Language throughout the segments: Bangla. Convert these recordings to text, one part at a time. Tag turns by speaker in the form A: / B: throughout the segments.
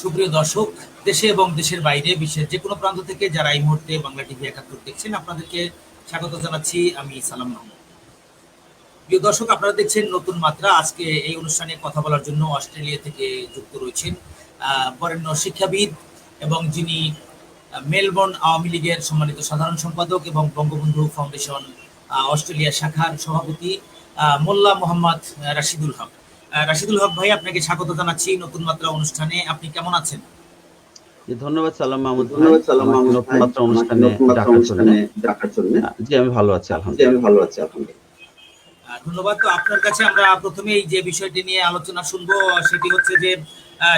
A: সুপ্রিয় দর্শক, দেশে এবং দেশের বাইরে বিশ্বের যে কোনো প্রান্ত থেকে যারা এই মুহূর্তে বাংলা টিভি ৭১ দেখছেন, আপনাদেরকে স্বাগত জানাচ্ছি। আমি সালাম মাহমুদ। প্রিয় দর্শক, আপনারা দেখছেন নতুন মাত্রা। আজকে এই অনুষ্ঠানে কথা বলার জন্য অস্ট্রেলিয়া থেকে যুক্ত রয়েছেন বরেণ্য শিক্ষাবিদ এবং যিনি মেলবোর্ন আওয়ামী লীগের সম্মানিত সাধারণ সম্পাদক এবং বঙ্গবন্ধু ফাউন্ডেশন অস্ট্রেলিয়া শাখার সভাপতি মোল্লা মোহাম্মদ রাশিদুল হক। রাশিদুল হক ভাই, আপনাকে স্বাগত জানাচ্ছি নতুন মাত্রা অনুষ্ঠানে। আপনি কেমন আছেন?
B: ধন্যবাদ সালাম মাহমুদ ভাই, আমাকে নতুন মাত্রা অনুষ্ঠানে ডাকার জন্য। জি, আমি ভালো আছি আলহামদুলিল্লাহ।
A: ধন্যবাদ। তো আপনার কাছে আমরা প্রথমেই যে বিষয়টি নিয়ে আলোচনা শুনবো সেটি হচ্ছে যে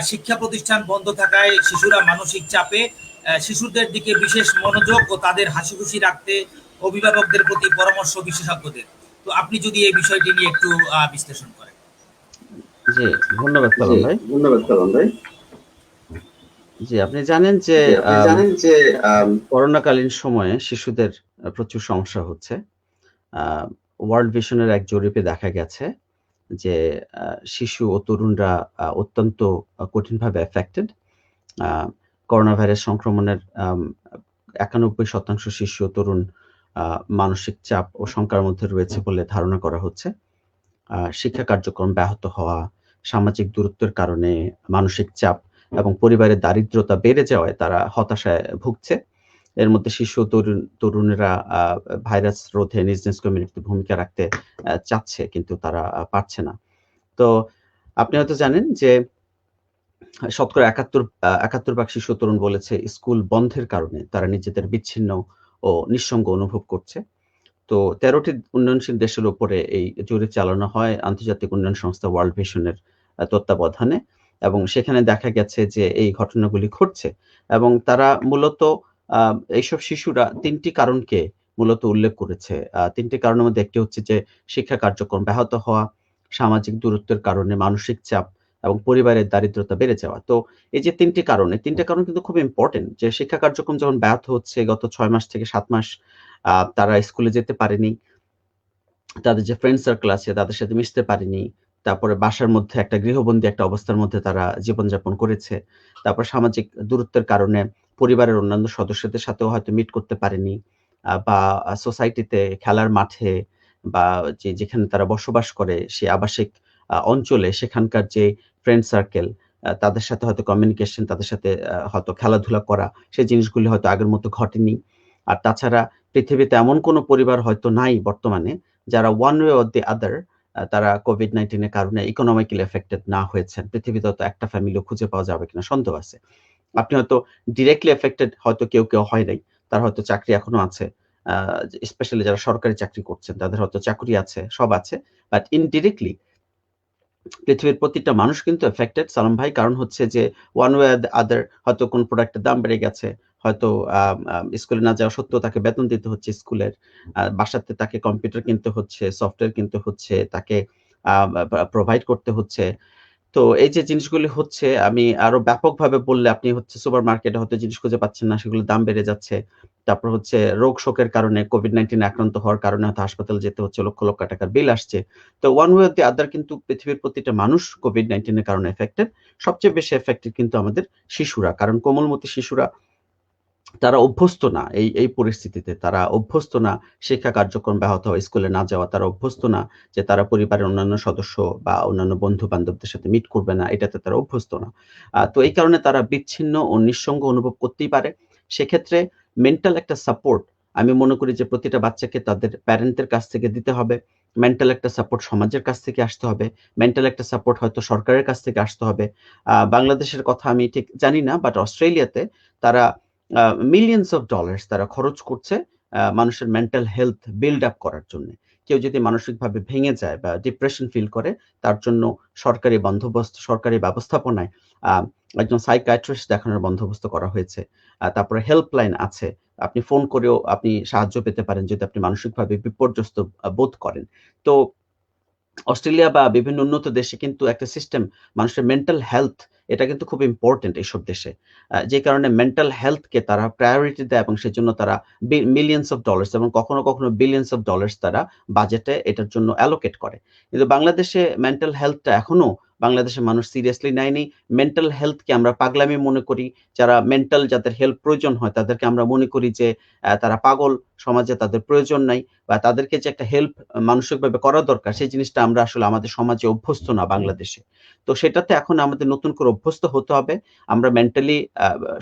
A: শিক্ষা প্রতিষ্ঠান বন্ধ থাকায় শিশুরা মানসিক চাপে, শিশুদের দিকে বিশেষ মনোযোগ ও তাদের হাসি খুশি রাখতে অভিভাবকদের প্রতি পরামর্শ বিশেষজ্ঞদের। তো আপনি যদি এই বিষয়টি নিয়ে একটু বিশ্লেষণ করেন।
B: জি, ধন্যবাদ সালাম ভাই। জি, আপনি জানেন যে করোনাকালীন সময়ে শিশুদের প্রচুর সমস্যা হচ্ছে। ওয়ার্ল্ড ভিশনের এক জরিপে দেখা গেছে যে শিশু ও তরুণরা অত্যন্ত কঠিনভাবে এফেক্টেড। করোনা ভাইরাস সংক্রমণের ৯১% শিশু ও তরুণ মানসিক চাপ ও শঙ্কার মধ্যে রয়েছে বলে ধারণা করা হচ্ছে। শিক্ষা কার্যক্রম ব্যাহত হওয়া, সামাজিক দূরত্বের কারণে মানসিক চাপ এবং পরিবারের দারিদ্রতা বেড়ে যাওয়ায় তারা হতাশায় ভুগছে। এর মধ্যে শিশু ও তরুণেরা ভাইরাস রোধে নিজ কমিউনিটিতে ভূমিকা রাখতে চাচ্ছে, কিন্তু তারা পারছে না। তো আপনি হয়তো জানেন যে শতকরা ৭১% শিশু তরুণ বলেছে স্কুল বন্ধের কারণে তারা নিজেদের বিচ্ছিন্ন ও নিঃসঙ্গ অনুভব করছে। তো ১৩টি উন্নয়নশীল দেশের উপরে এই জরিপ চালানো হয় আন্তর্জাতিক উন্নয়ন সংস্থা ওয়ার্ল্ড ভিশনের তত্ত্বাবধানে, এবং সেখানে দেখা গেছে যে এই ঘটনাগুলি ঘটছে এবং তারা মূলত এইসব শিশুরা ৩টি কারণকে মূলত উল্লেখ করেছে। ৩টি কারণের মধ্যে একটি হচ্ছে যে শিক্ষা কার্যক্রম ব্যাহত হওয়া, সামাজিক দূরত্বের কারণে মানসিক চাপ এবং পরিবারের দারিদ্রতা বেড়ে যাওয়া। তো এই যে ৩টি কারণ, এই ৩টা কারণ কিন্তু খুব ইম্পোর্টেন্ট। যে শিক্ষা কার্যক্রম যখন ব্যাহত হচ্ছে গত ৬ মাস থেকে ৭ মাস তারা স্কুলে যেতে পারেনি। তাদের যে ফ্রেন্ড সার্কেল আছে তাদের সাথে মিশতে পারেনি। তারপরে বাসার মধ্যে একটা গৃহবন্দী একটা অবস্থার মধ্যে তারা জীবনযাপন করেছে। তারপর সামাজিক দূরত্বের কারণে পরিবারের অন্যান্য সদস্যদের সাথেও হয়তো মিট করতে পারেনি। বা সোসাইটিতে, খেলার মাঠে বা যেখানে তারা বসবাস করে সে আবাসিক অঞ্চলে সেখানকার যে ফ্রেন্ড সার্কেল, তাদের সাথে হয়তো কমিউনিকেশন, তাদের সাথে হয়তো খেলাধুলা করা, সেই জিনিসগুলি হয়তো আগের মতো ঘটেনি। আর তাছাড়া পৃথিবীতে এমন কোনো পরিবার হয়তো নাই বর্তমানে যারা one way or the other তারা COVID-19 এর কারণে ইকোনমিক্যালি এফেক্টেড না হয়েছেন। পৃথিবীতে হয়তো একটা ফ্যামিলিও খুঁজে পাওয়া যাবে কিনা সন্দেহ আছে। আপনি হয়তো ডিরেক্টলি এফেক্টেড হয়তো কেউ হয় নাই। তার হয়তো চাকরি এখনো আছে। আ স্পেশালি যারা সরকারি চাকরি করছেন তাদের হয়তো চাকুরি আছে, সব আছে। বাট ইনডিরেক্টলি পৃথিবীর প্রতিটা মানুষ কিন্তু এফেক্টেড সালাম ভাই। কারণ হচ্ছে যে one way or the other হয়তো কোন প্রোডাক্টের দাম বেড়ে গেছে। হয়তো স্কুলে না যাওয়া সত্ত্বেও তাকে বেতন দিতে হচ্ছে স্কুলের। বাসাতে তাকে কম্পিউটার কিনতে হচ্ছে, সফটওয়্যার কিনতে হচ্ছে, তাকে আ প্রোভাইড করতে হচ্ছে। তো এই যে জিনিসগুলি হচ্ছে, আমি আরো ব্যাপকভাবে বললে আপনি হচ্ছে সুপারমার্কেটে হয়তো জিনিস খুঁজে পাচ্ছেন না, সেগুলোর দাম বেড়ে যাচ্ছে। তারপর হচ্ছে রোগ শোকের কারণে COVID-19 আক্রান্ত হওয়ার কারণে হয়তো হাসপাতালে যেতে হচ্ছে, লক্ষ, লক্ষ টাকার বিল আসছে। তো one way or the other কিন্তু পৃথিবীর প্রতিটা মানুষ COVID-19 এর কারণে এফেক্টেড। সবচেয়ে বেশি এফেক্টেড কিন্তু আমাদের শিশুরা। কারণ কোমলমতি শিশুরা তারা অভ্যস্ত না এই পরিস্থিতিতে। তারা অভ্যস্ত না শিক্ষা কার্যক্রম ব্যাহত হওয়া, স্কুলে না যাওয়া। তারা অভ্যস্ত না যে তারা পরিবারের অন্যান্য সদস্য বা অন্যান্য বন্ধু-বান্ধবদের সাথে মিট করবে না। এটাতে তারা অভ্যস্ত না। তো এই কারণে তারা বিচ্ছিন্ন ও নিঃসঙ্গ অনুভব করতেই পারে। সেক্ষেত্রে মেন্টাল একটা সাপোর্ট আমি মনে করি যে প্রতিটা বাচ্চাকে তাদের প্যারেন্টদের কাছ থেকে দিতে হবে। মেন্টাল একটা সাপোর্ট সমাজের কাছ থেকে আসতে হবে। মেন্টাল একটা সাপোর্ট হয়তো সরকারের কাছ থেকে আসতে হবে। বাংলাদেশের কথা আমি ঠিক জানি না, বাট অস্ট্রেলিয়াতে তারা মিলিয়নস অফ ডলার্স তারা খরচ করছে মানুষের মেন্টাল হেলথ বিল্ড আপ করার জন্যে। কেউ যদি মানসিকভাবে ভেঙে যায় বা ডিপ্রেশন ফিল করে, তার জন্য সরকারি বন্দোবস্ত, সরকারি ব্যবস্থাপনায় আ একজন সাইকিয়াট্রিস্ট দেখানোর বন্দোবস্ত করা হয়েছে। তারপরে হেল্পলাইন আছে। আপনি ফোন করেও আপনি সাহায্য পেতে পারেন যদি আপনি মানসিকভাবে বিপর্যস্ত বোধ করেন। তো অস্ট্রেলিয়া বা বিভিন্ন উন্নত দেশে কিন্তু একটা সিস্টেম, মানুষের মেন্টাল হেলথ এটা কিন্তু খুব ইম্পোর্টেন্ট এইসব দেশে। যে কারণে মেন্টাল হেলথ কে তারা প্রায়োরিটি দেয় এবং সেজন্য তারা মিলিয়নস অফ ডলার্স এবং কখনো বিলিয়নস অফ ডলার্স তারা বাজেটে এটার জন্য অ্যালোকেট করে। কিন্তু বাংলাদেশে মেন্টাল হেলথটা এখনো বাংলাদেশের মানুষ সিরিয়াসলি নেয়নি। মেন্টাল হেলথকে আমরা পাগলামি মনে করি। যারা মেন্টাল যাদের হেল্প প্রয়োজন হয় তাদেরকে আমরা মনে করি যে তারা পাগল, সমাজে তাদের প্রয়োজন নাই বা তাদেরকে যে একটা হেল্প মানসিকভাবে করা দরকার সেই জিনিসটা আমরা আসলে আমাদের সমাজে অভ্যস্ত না বাংলাদেশে। তো সেটাতে এখন আমাদের নতুন করে অভ্যস্ত হতে হবে। আমরা মেন্টালি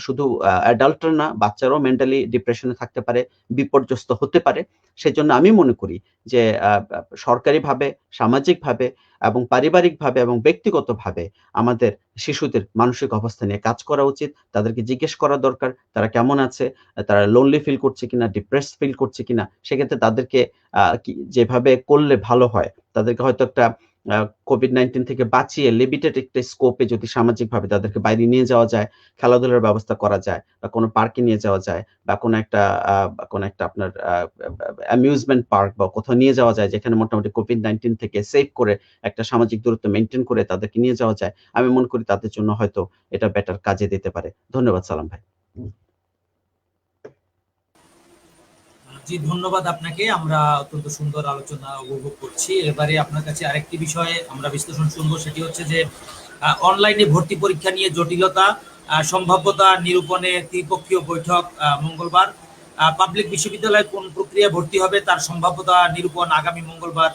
B: শুধু অ্যাডাল্টরা না, বাচ্চারাও মেন্টালি ডিপ্রেশনে থাকতে পারে, বিপর্যস্ত হতে পারে। সেজন্য আমি মনে করি যে সরকারিভাবে, সামাজিকভাবে এবং পারিবারিকভাবে এবং ব্যক্তিগতভাবে আমাদের শিশুদের মানসিক অবস্থা নিয়ে কাজ করা উচিত। তাদেরকে জিজ্ঞেস করা দরকার তারা কেমন আছে, তারা লোনলি ফিল করছে কিনা, ডিপ্রেসড ফিল করছে কিনা। সেক্ষেত্রে তাদেরকে যেভাবে করলে ভালো হয়, তাদেরকে হয়তো একটা COVID-19 থেকে বাঁচিয়ে লিমিটেড একটা স্কোপে যদি সামাজিকভাবে তাদেরকে বাইরে নিয়ে যাওয়া যায়, খেলাধুলার ব্যবস্থা করা যায় বা কোনো পার্কে নিয়ে যাওয়া যায় বা কোনো একটা আপনার অ্যামিউজমেন্ট পার্ক বা কোথাও নিয়ে যাওয়া যায় যেখানে মোটামুটি COVID-19 থেকে সেভ করে একটা সামাজিক দূরত্ব মেইনটেইন করে তাদেরকে নিয়ে যাওয়া যায়। আমি মনে করি তাদের জন্য হয়তো এটা বেটার কাজে দিতে পারে। ধন্যবাদ সালাম ভাই।
A: জি, ধন্যবাদ আপনাকে। আমরা অত্যন্ত সুন্দর আলোচনা উপভোগ করছি। এবারে আপনার কাছে আরেকটি বিষয়ে আমরা বিশ্লেষণ শুনবো, সেটি হচ্ছে যে অনলাইনে ভর্তি পরীক্ষা নিয়ে জটিলতা, সম্ভাব্যতা নিরূপণে ত্রিপক্ষীয় বৈঠক মঙ্গলবার। পাবলিক বিশ্ববিদ্যালয়ে কোন প্রক্রিয়া ভর্তি হবে তার সম্ভাব্যতা নিরূপণ আগামী মঙ্গলবার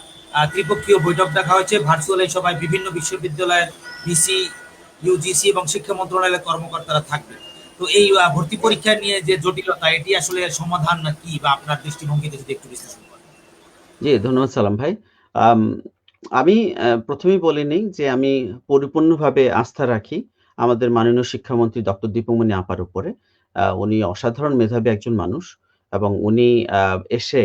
A: ত্রিপক্ষীয় বৈঠক দেখা হয়েছে। ভার্চুয়াল এই সভায় বিভিন্ন বিশ্ববিদ্যালয়ের ভিসি, ইউজিসি এবং শিক্ষা মন্ত্রণালয়ের কর্মকর্তারা থাকবেন। তো এই ভর্তি পরীক্ষা নিয়ে যে জটিলতা, এটি আসলে সমাধান কি বা আপনার দৃষ্টিভঙ্গিতে যদি একটু বিশ্লেষণ করেন।
B: জি, ধন্যবাদ সালাম ভাই। আম আমি ১ম এই বলে নেই যে আমি পরিপূর্ণভাবে আস্থা রাখি আমাদের মাননীয় শিক্ষামন্ত্রী ডক্টর দীপমণি আপার উপরে। উনি অসাধারণ মেধাবী একজন মানুষ এবং উনি আ এসে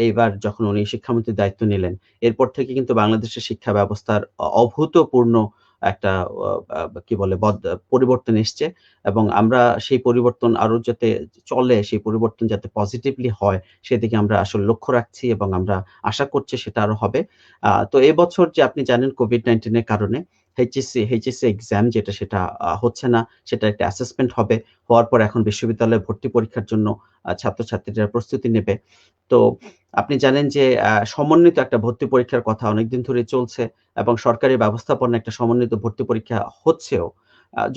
B: এইবার যখন উনি শিক্ষামন্ত্রীর দায়িত্ব নিলেন, এরপর থেকে কিন্তু বাংলাদেশের শিক্ষা ব্যবস্থার অভূতপূর্ণ একটা অ আ কি বলে পরিবর্তন এসছে এবং আমরা সেই পরিবর্তন আরো যাতে চলে, সেই পরিবর্তন যাতে পজিটিভলি হয় সেদিকে আমরা আসলে লক্ষ্য রাখছি এবং আমরা আশা করছি সেটা আরো হবে। তো এবছর যে আপনি জানেন COVID-19 এর কারণে এইচএসসি এক্সাম যেটা সেটা হচ্ছে না। সেটার একটা অ্যাসেসমেন্ট হবে। হওয়ার পর এখন বিশ্ববিদ্যালয়ে ভর্তি পরীক্ষার জন্য ছাত্রছাত্রীরা প্রস্তুতি নেবে। তো আপনি জানেন যে সমন্বিত একটা ভর্তি পরীক্ষার কথা অনেকদিন ধরেই চলছে এবং সরকারি ব্যবস্থাপনায় একটা সমন্বিত ভর্তি পরীক্ষা হচ্ছেও।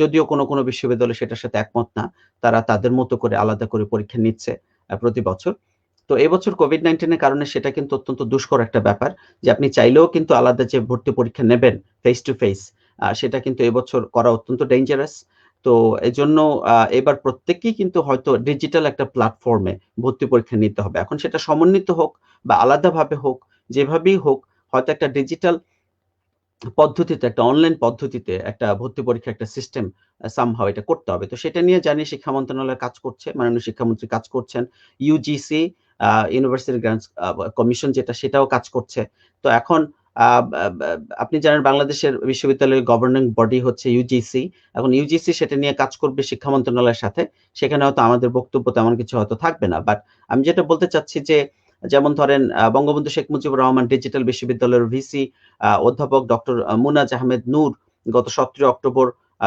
B: যদিও কোনো বিশ্ববিদ্যালয় সেটার সাথে একমত না। তারা তাদের মতো করে আলাদা করে পরীক্ষা নিচ্ছে প্রতি বছর। তো এবছর COVID-19 এর কারণে সেটা কিন্তু অত্যন্ত দুষ্কর একটা ব্যাপার যে আপনি চাইলেও কিন্তু আলাদা যে ভর্তি পরীক্ষা নেবেন ফেস টু ফেস সেটা কিন্তু এবছর করা অত্যন্ত ডেঞ্জারাস। তো এজন্য এবার প্রত্যেককেই কিন্তু হয়তো ডিজিটাল একটা প্ল্যাটফর্মে ভর্তি পরীক্ষা নিতে হবে। এখন সেটা সমন্বিত হোক বা আলাদাভাবে হোক, যেভাবেই হোক হয়তো একটা ডিজিটাল পদ্ধতিতে একটা অনলাইন পদ্ধতিতে একটা ভর্তি পরীক্ষার একটা সিস্টেম সামহাউ এটা করতে হবে। তো সেটা নিয়ে জানি শিক্ষা মন্ত্রণালয় কাজ করছে। মাননীয় শিক্ষামন্ত্রী কাজ করছেন। ইউজিসি ইউনিভার্সিটি গ্রান্টস কমিশন যেটা সেটাও কাজ করছে। তো এখন আ বা বা আপনি জানেন বাংলাদেশের বিশ্ববিদ্যালয়ের গভর্নিং বডি হচ্ছে ইউজিসি। এখন ইউজিসি সেটা নিয়ে কাজ করবে শিক্ষা মন্ত্রণালয়ের সাথে। সেখানে হয়তো আমাদের বক্তব্য তেমন কিছু হয়তো থাকবে না। বাট আমি যেটা বলতে চাচ্ছি যে যেমন ধরেন বঙ্গবন্ধু শেখ মুজিবুর রহমান ডিজিটাল বিশ্ববিদ্যালয়ের ভিসি অধ্যাপক ডক্টর মুনাজ আহমেদ নূর গত ১৭ অক্টোবর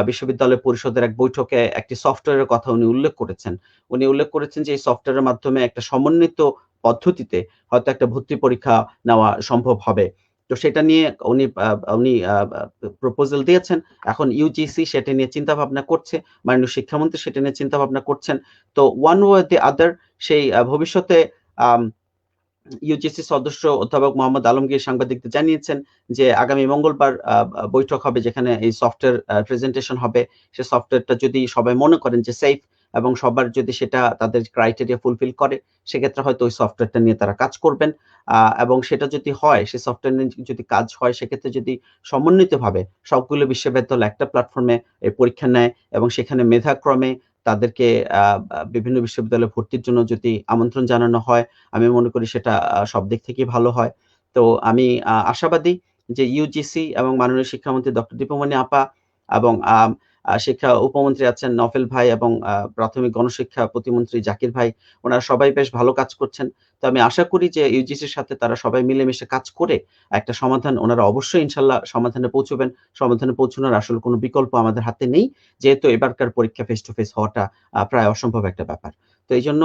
B: বিশ্ববিদ্যালয় পরিষদের এক বৈঠকে একটি সফটওয়্যারের কথা উনি উল্লেখ করেছেন। উনি উল্লেখ করেছেন যে এই সফটওয়্যারের মাধ্যমে একটা সমন্বিত পদ্ধতিতে হয়তো একটা ভর্তি পরীক্ষা নেওয়া সম্ভব হবে। তো সেটা নিয়ে উনি প্রপোজাল দিয়েছেন। এখন ইউজিসি সেটা নিয়ে চিন্তাভাবনা করছে। মাননীয় শিক্ষামন্ত্রী সেটা নিয়ে চিন্তাভাবনা করছেন। তো one way or the other সেই ভবিষ্যতে আম ইউজিসি সদস্য অধ্যাপক মোহাম্মদ আলমগীর সাংবাদিকদের জানিয়েছেন যে আগামী মঙ্গলবার বৈঠক হবে যেখানে এই সফটওয়্যার প্রেজেন্টেশন হবে। সে সফটওয়্যারটা যদি সবাই মনে করেন যে সেফ এবং সবার যদি সেটা তাদের ক্রাইটেরিয়া ফুলফিল করে সেক্ষেত্রে হয়তো ওই সফটওয়্যারটা নিয়ে তারা কাজ করবেন। এবং সেটা যদি হয় সে সফটওয়্যার নিয়ে যদি কাজ হয় সেক্ষেত্রে যদি সমন্বিতভাবে সবগুলো বিশ্ববিদ্যালয় একটা প্ল্যাটফর্মে এই পরীক্ষা নেয় এবং সেখানে মেধাক্রমে তাদেরকে আ আ বিভিন্ন বিশ্ববিদ্যালয়ে ভর্তির জন্য যদি আমন্ত্রণ জানানো হয় আমি মনে করি সেটা সব দিক থেকেই ভালো হয়। তো আমি আশাবাদী যে ইউজিসি এবং মাননীয় শিক্ষামন্ত্রী ডক্টর দীপমণি আপা এবং আম আ শিক্ষা উপমন্ত্রী আছেন নফেল ভাই এবং প্রাথমিক গণশিক্ষা প্রতিমন্ত্রী জাকির ভাই, উনারা সবাই বেশ ভালো কাজ করছেন। তো আমি আশা করি যে ইউজিসির সাথে তারা সবাই মিলেমিশে কাজ করে একটা সমাধান উনারা অবশ্যই ইনশাআল্লাহ সমাধানে পৌঁছবেন। সমাধানে পৌঁছানোর আসলে কোনো বিকল্প আমাদের হাতে নেই। যেহেতু এবারকার পরীক্ষা ফেস টু ফেস হওয়াটা প্রায় অসম্ভব একটা ব্যাপার। তো এইজন্য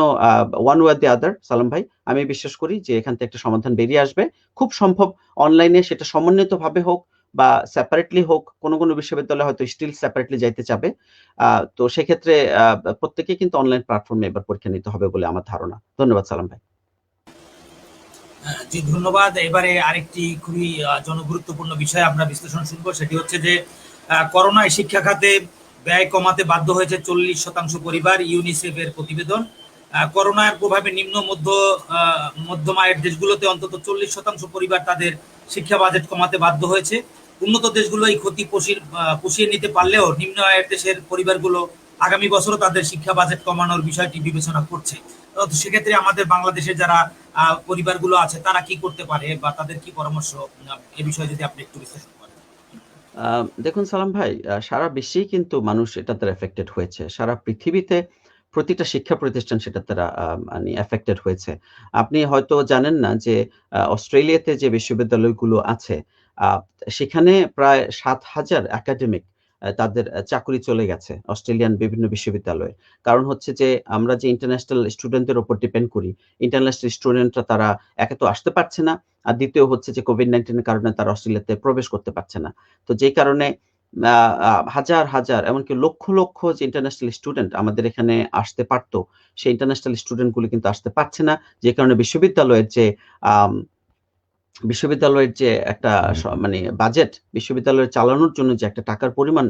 B: one way or the other সালাম ভাই, আমি বিশ্বাস করি যে এখান থেকে একটা সমাধান বেরিয়ে আসবে। খুব সম্ভব অনলাইনে সেটা সমন্বিতভাবে হোক বা সেপারেটলি হোক, কোনো বিশ্ববিদ্যালয় হয়তো স্টিল সেপারেটলি যাইতে চাবে। তো সেক্ষেত্রে প্রত্যেকেই কিন্তু অনলাইন প্ল্যাটফর্মে এবার পরীক্ষা নিতে হবে বলে আমার ধারণা। ধন্যবাদ সালাম ভাই।
A: জি, ধন্যবাদ। এবারে আরেকটি খুবই জনগুরুত্বপূর্ণ বিষয় আমরা বিশ্লেষণ শুনবো, সেটি হচ্ছে যে করোনায় শিক্ষা খাতে ব্যয় কমাতে বাধ্য হয়েছে 40% পরিবার, ইউনিসেফ এর প্রতিবেদন। করোনার প্রভাবে নিম্ন মধ্যম আয়ের দেশগুলোতে অন্তত 40% পরিবার তাদের শিক্ষা বাজেট কমাতে বাধ্য হয়েছে। উন্নত দেশগুলো এই ক্ষতি পুষিয়ে নিতে পারলেও নিম্ন আয়ের দেশের পরিবারগুলো আগামী বছরও তাদের শিক্ষা বাজেট কমানোর বিষয়টি বিবেচনা করছে। তো সেক্ষেত্রে আমাদের বাংলাদেশের যারা পরিবারগুলো আছে তারা কি করতে পারে বা তাদের কি পরামর্শ, এ বিষয়ে যদি আপনি একটু বিশ্লেষণ করেন।
B: দেখুন সালাম ভাই, সারা বিশ্বেই কিন্তু মানুষ এটার দ্বারা এফেক্টেড হয়েছে। সারা পৃথিবীতে প্রতিটা শিক্ষা প্রতিষ্ঠান সেটার দ্বারা মানে এফেক্টেড হয়েছে। আপনি হয়তো জানেন না যে অস্ট্রেলিয়াতে যে বিশ্ববিদ্যালয়গুলো আছে, আ সেখানে প্রায় ৭,০০০ একাডেমিক তাদের চাকরি চলে গেছে অস্ট্রেলিয়ান বিভিন্ন বিশ্ববিদ্যালয়ে। কারণ হচ্ছে যে আমরা যে ইন্টারন্যাশনাল স্টুডেন্টদের উপর ডিপেন্ড করি, ইন্টারন্যাশনাল স্টুডেন্টরা তারা একে তো আসতে পারছে না, আর দ্বিতীয় হচ্ছে যে কোভিড-19 এর কারণে তারা অস্ট্রেলিয়াতে প্রবেশ করতে পারছে না। তো যেই কারণে আ আ হাজার এমনকি লক্ষ যে ইন্টারন্যাশনাল স্টুডেন্ট আমাদের এখানে আসতে পারত, সেই ইন্টারন্যাশনাল স্টুডেন্ট গুলো কিন্তু আসতে পারছে না। যে কারণে আম বিশ্ববিদ্যালয়ের যে একটা মানে বাজেট, বিশ্ববিদ্যালয় চালানোর জন্য যে একটা টাকার পরিমাণ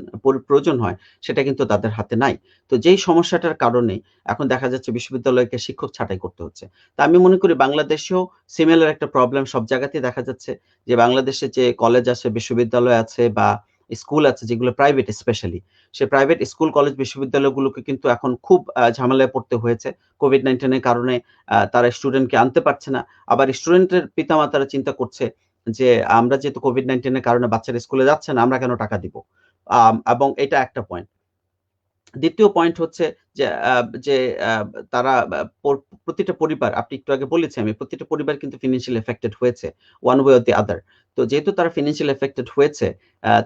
B: প্রয়োজন হয়, সেটা কিন্তু তাদের হাতে নাই। তো যেই সমস্যাটার কারণে এখন দেখা যাচ্ছে বিশ্ববিদ্যালয়কে শিক্ষক ছাঁটাই করতে হচ্ছে। তো আমি মনে করি বাংলাদেশেও সিমিলার একটা প্রবলেম সব জায়গাতেই দেখা যাচ্ছে যে বাংলাদেশে যে কলেজ আছে, বিশ্ববিদ্যালয় আছে বা স্কুল আছে যেগুলো প্রাইভেট স্পেশালি, সে প্রাইভেট স্কুল, কলেজ, বিশ্ববিদ্যালয়গুলোকে কিন্তু এখন খুব ঝামেলায় পড়তে হয়েছে। কোভিড-19 এর কারণে তারা স্টুডেন্টকে আনতে পারছে না। আবার স্টুডেন্টের পিতামাতারা চিন্তা করছে যে, আমরা যেহেতু কোভিড-19 এর কারণে বাচ্চারা স্কুলে যাচ্ছে না, আমরা কেন টাকা দিব? এবং এটা একটা পয়েন্ট। দ্বিতীয় পয়েন্ট হচ্ছে যে যে আ তারা প্রতিটা পরিবার, আপনি একটু আগে বলেছি আমি, প্রতিটা পরিবার কিন্তু ফিন্যান্সিয়ালি এফেক্টেড হয়েছে one way or the other। তো যেহেতু তারা ফিন্যান্সিয়ালি এফেক্টেড হয়েছে,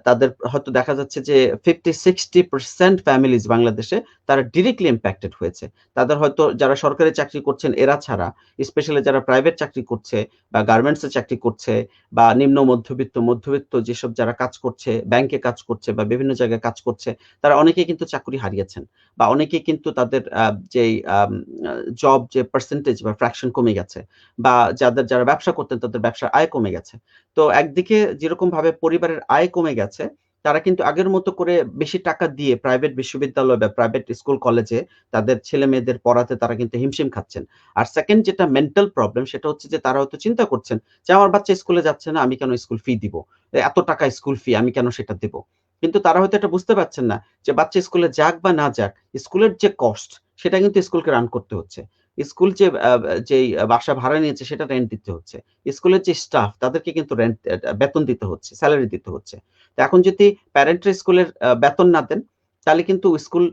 B: তাদের হয়তো দেখা যাচ্ছে যে 50-60% ফ্যামিলিজ বাংলাদেশে তারা ডিরেক্টলি ইমপ্যাক্টেড হয়েছে। তাদের হয়তো যারা সরকারি চাকরি করছেন এরা ছাড়া, স্পেশালি যারা প্রাইভেট চাকরি করছে বা গার্মেন্টস এ চাকরি করছে বা নিম্ন মধ্যবিত্ত যেসব যারা কাজ করছে, ব্যাংকে কাজ করছে বা বিভিন্ন জায়গায় কাজ করছে, তারা অনেকেই কিন্তু চাকরি হারিয়েছেন বা অনেকেই কিন্তু তাদের যেই জব যে পার্সেন্টেজ বা ফ্র্যাকশন কমে গেছে বা যারা ব্যবসা করতেন তাদের ব্যবসার আয় কমে গেছে। তো একদিকে যেরকমভাবে পরিবারের আয় কমে গেছে, তারা কিন্তু আগের মতো করে বেশি টাকা দিয়ে প্রাইভেট বিশ্ববিদ্যালয় বা প্রাইভেট স্কুল কলেজে তাদের ছেলেমেয়েদের পড়াতে তারা কিন্তু হিমশিম খাচ্ছেন। আর সেকেন্ড যেটা মেন্টাল প্রবলেম, সেটা হচ্ছে যে তারা হয়তো চিন্তা করছেন যে আমার বাচ্চা স্কুলে যাচ্ছে না, আমি কেন স্কুল ফি দিব? এত টাকা স্কুল ফি আমি কেন সেটা দেব? কিন্তু তারা হয়তো এটা বুঝতে পারছেন না যে বাচ্চা স্কুলে যাক বা না যাক, স্কুলের যে কস্ট সেটা কিন্তু স্কুলকে রান করতে হচ্ছে। স্কুল যেই বাসা ভাড়া নিয়েছে সেটা রেন্ট দিতে হচ্ছে। স্কুলের যে স্টাফ তাদেরকে কিন্তু বেতন দিতে হচ্ছে, সেলারি দিতে হচ্ছে। তো এখন যদি প্যারেন্টরা স্কুলের বেতন না দেন, তাহলে কিন্তু স্কুল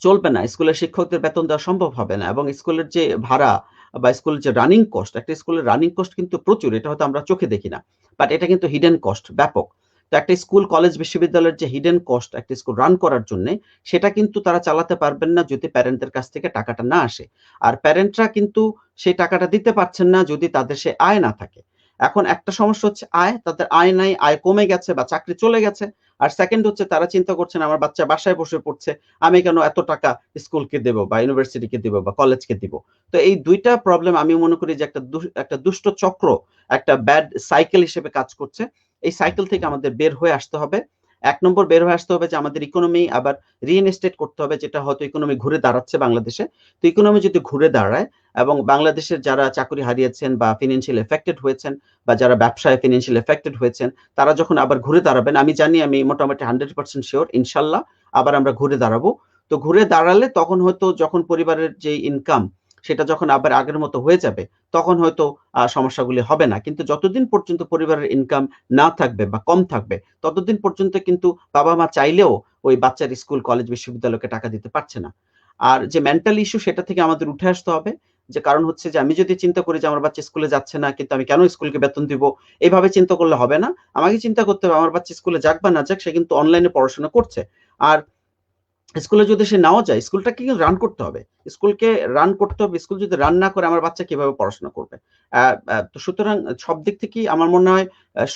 B: চলবে না। স্কুলের শিক্ষকদের বেতন দেওয়া সম্ভব হবে না এবং স্কুলের যে ভাড়া বা স্কুলের যে রানিং কস্ট, একটা স্কুলের রানিং কস্ট কিন্তু প্রচুর। এটা হয়তো আমরা চোখে দেখি না। বাট এটা কিন্তু হিডেন কস্ট ব্যাপক। তো একটা স্কুল, কলেজ, বিশ্ববিদ্যালয়ের যে হিডেন কস্ট একটা স্কুল রান করার জন্যে, সেটা কিন্তু তারা চালাতে পারবেন না যদি প্যারেন্টদের কাছ থেকে টাকাটা না আসে। আর প্যারেন্টরা কিন্তু সেই টাকাটা দিতে পারছেন না যদি তাদের সে আয় না থাকে। এখন একটা সমস্যা হচ্ছে আয়, তাদের আয় নাই, আয় কমে গেছে বা চাকরি চলে গেছে। আর সেকেন্ড হচ্ছে তারা চিন্তা করছেন আমার বাচ্চা বাসায় বসে পড়ছে। আমি কেন এত টাকা স্কুলকে দেব বা ইউনিভার্সিটিকে দিব বা কলেজকে দিব। তো এই ২ টা প্রবলেম আমি মনে করি যে একটা দুষ্ট চক্র, একটা ব্যাড সাইকেল হিসেবে কাজ করছে। এই সাইকেল থেকে আমাদের বের হয়ে আসতে হবে। ১ নম্বর বের হয়ে আসতে হবে যে আমাদের ইকোনমি আবার রিইনস্টেট করতে হবে, যেটা হয়তো ইকোনমি ঘুরে দাঁড়াচ্ছে বাংলাদেশে। তো ইকোনমি যদি ঘুরে দাঁড়ায় এবং বাংলাদেশের যারা চাকরি হারিয়েছেন বা ফিন্যান্সিয়ালি এফেক্টেড হয়েছেন বা যারা ব্যবসায় ফিন্যান্সিয়ালি এফেক্টেড হয়েছেন, তারা যখন আবার ঘুরে দাঁড়াবেন, আমি জানি, আমি মোটামুটি 100% সিওর ইনশাআল্লাহ আবার আমরা ঘুরে দাঁড়াবো। তো ঘুরে দাঁড়ালে তখন হয়তো যখন পরিবারের যে ইনকাম সেটা যখন আবার আগের মতো হয়ে যাবে, তখন হয়তো সমস্যাগুলি হবে না। কিন্তু যতদিন পর্যন্ত পরিবারের ইনকাম না থাকবে বা কম থাকবে, ততদিন পর্যন্ত কিন্তু বাবা-মা চাইলেও ওই বাচ্চার স্কুল, কলেজ, বিশ্ববিদ্যালয়কে টাকা দিতে পারছে না। আর যে মেন্টাল ইস্যু সেটা থেকে আমাদের উঠে আসতে হবে। যে কারণ হচ্ছে যে আমি যদি চিন্তা করি যে আমার বাচ্চা স্কুলে যাচ্ছে না, কিন্তু আমি কেন স্কুলকে বেতন দিব? এভাবে চিন্তা করলে হবে না। আমাকে চিন্তা করতে হবে আমার বাচ্চা স্কুলে যাক বা না যাক, সে কিন্তু অনলাইনে পড়াশোনা করছে। আর স্কুলে যদি সে নাও যায়, স্কুলটাকে কিন্তু রান করতে হবে। স্কুলকে রান করতে হবে। স্কুল যদি রান না করে আমার বাচ্চা কিভাবে পড়াশোনা করবে? তো সুতরাং সব দিক থেকেই আমার মনে হয়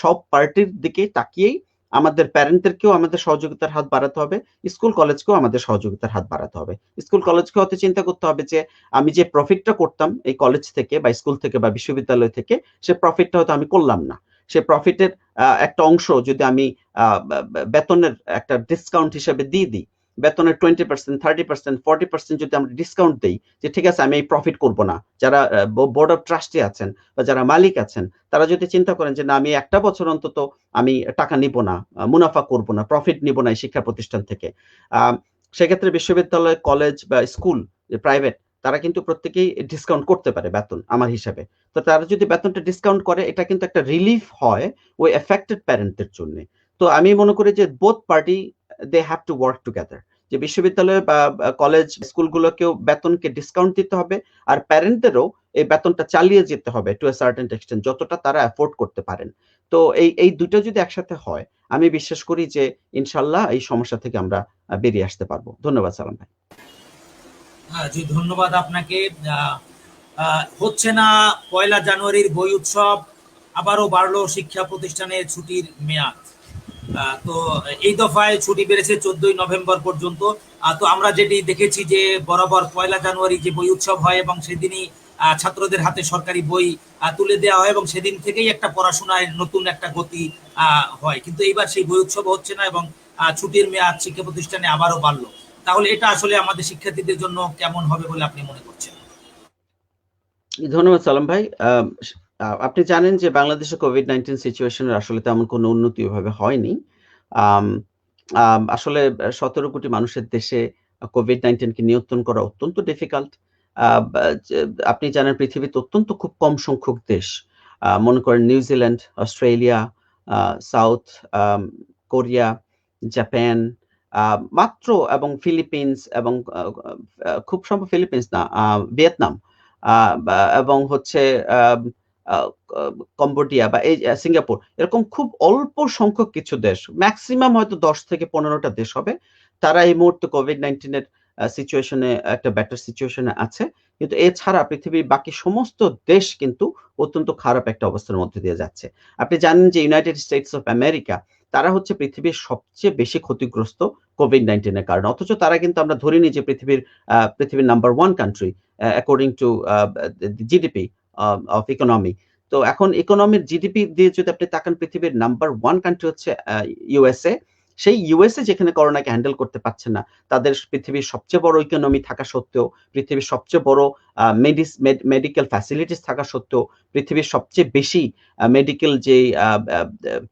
B: সব পার্টির দিকে তাকিয়েই আমাদের প্যারেন্টদেরকেও আমাদের সহযোগিতার হাত বাড়াতে হবে। স্কুল কলেজকেও আমাদের সহযোগিতার হাত বাড়াতে হবে। স্কুল কলেজকে হয়তো চিন্তা করতে হবে যে আমি যে প্রফিটটা করতাম এই কলেজ থেকে বা স্কুল থেকে বা বিশ্ববিদ্যালয় থেকে, সে প্রফিটটা হয়তো আমি করলাম না। সে প্রফিটের একটা অংশ যদি আমি বেতনের একটা ডিসকাউন্ট হিসেবে দিয়ে দিই, বেতনের 20%, 30%, 40% যদি আমরা ডিসকাউন্ট দেই, যে ঠিক আছে আমি এই প্রফিট করব না, যারা বোর্ড অফ ট্রাস্টি আছেন বা যারা মালিক আছেন, তারা যদি চিন্তা করেন যে না আমি একটা বছর অন্তত আমি টাকা নিব না, মুনাফা করব না, প্রফিট নিব না এই শিক্ষা প্রতিষ্ঠান থেকে, সেক্ষেত্রে বিশ্ববিদ্যালয়, কলেজ বা স্কুল প্রাইভেট, তারা কিন্তু প্রত্যেকেই ডিসকাউন্ট করতে পারে বেতন আমার হিসাবে। তো তারা যদি বেতনটা ডিসকাউন্ট করে, এটা কিন্তু একটা রিলিফ হয় ওই এফেক্টেড প্যারেন্টদের জন্য। তো আমি মনে করি যে both party they have to work together, যে বিশ্ববিদ্যালয় বা কলেজ স্কুলগুলোকেও বেতনকে ডিসকাউন্ট দিতে হবে, আর প্যারেন্টদেরও এই বেতনটা চালিয়ে যেতে হবে টু এ সার্টেন এক্সটেন্ট, যতটা তারা অ্যাফোর্ড করতে পারেন। তো এই দুটো যদি একসাথে হয়, আমি বিশ্বাস করি যে ইনশাল্লাহ এই সমস্যা থেকে আমরা বেরিয়ে আসতে পারবো। ধন্যবাদ সালাম ভাই।
A: জি, ধন্যবাদ আপনাকে। হচ্ছে না 1 জানুয়ারির বই উৎসব, আবারও বাড়লো শিক্ষা প্রতিষ্ঠানের ছুটির মেয়াদ। তো এই দফায় ছুটি বেড়েছে 14ই নভেম্বর পর্যন্ত। তো আমরা যেটি দেখেছি যে বরাবর 1 জানুয়ারি যে বই উৎসব হয় এবং সেদিনই ছাত্রদের হাতে সরকারি বই তুলে দেওয়া হয় এবং সেদিন থেকেই একটা পড়াশোনায় নতুন একটা গতি হয়। কিন্তু এইবার সেই বই উৎসব হচ্ছে না এবং ছুটির মেয়াদ শিক্ষা প্রতিষ্ঠানে আবারও বাড়লো। তাহলে এটা আসলে আমাদের শিক্ষার্থীদের জন্য কেমন হবে বলে আপনি মনে করছেন?
B: ধন্যবাদ সালাম ভাই। আপনি জানেন যে বাংলাদেশে কোভিড-19 সিচুয়েশনের আসলে তেমন কোনো উন্নতি ওইভাবে হয়নি। আম আসলে ১৭ কোটি মানুষের দেশে কোভিড-19 কে নিয়ন্ত্রণ করা অত্যন্ত ডিফিকাল্ট। আ বা যে আপনি জানেন পৃথিবীতে অত্যন্ত খুব কম সংখ্যক দেশ, মনে করেন নিউজিল্যান্ড, অস্ট্রেলিয়া, আ সাউথ আম কোরিয়া, জাপান, আ মাত্র, এবং ফিলিপিন্স, এবং খুব সম্ভব ফিলিপিন্স না, ভিয়েতনাম, আ বা এবং হচ্ছে আম আ ক কম্বোডিয়া বা এই সিঙ্গাপুর। এরকম খুব অল্প সংখ্যক কিছু দেশ, মেক্সিমাম হয়তো ১০ থেকে ১৫ টা দেশ হবে। তারা এই মুহূর্তে কোভিড-19 এর সিচুয়েশন এ একটা বেটার সিচুয়েশন এ আছে। কিন্তু এছাড়া পৃথিবীর বাকি সমস্ত দেশ কিন্তু অত্যন্ত খারাপ একটা অবস্থার মধ্যে দিয়ে যাচ্ছে। আপনি জানেন যে ইউনাইটেড স্টেটস অফ আমেরিকা, তারা হচ্ছে পৃথিবীর সবচেয়ে বেশি ক্ষতিগ্রস্ত কোভিড-19 এর কারণে। অথচ তারা কিন্তু, আমরা ধরে নিই যে পৃথিবীর number 1 country according to GDP of economy. তো এখন ইকোনমির জিডিপি দিয়ে যদি আপনি তাকান, পৃথিবীর নাম্বার 1 কান্ট্রি হচ্ছে ইউএসএ। সেই ইউএসএ যেখানে করোনাকে হ্যান্ডেল করতে পারছে না, তাদের পৃথিবীর সবচেয়ে বড় ইকোনমি থাকা সত্ত্বেও, পৃথিবীর সবচেয়ে বড় মেডিকেল ফ্যাসিলিটিস থাকা সত্ত্বেও, পৃথিবীর সবচেয়ে বেশি মেডিকেল যে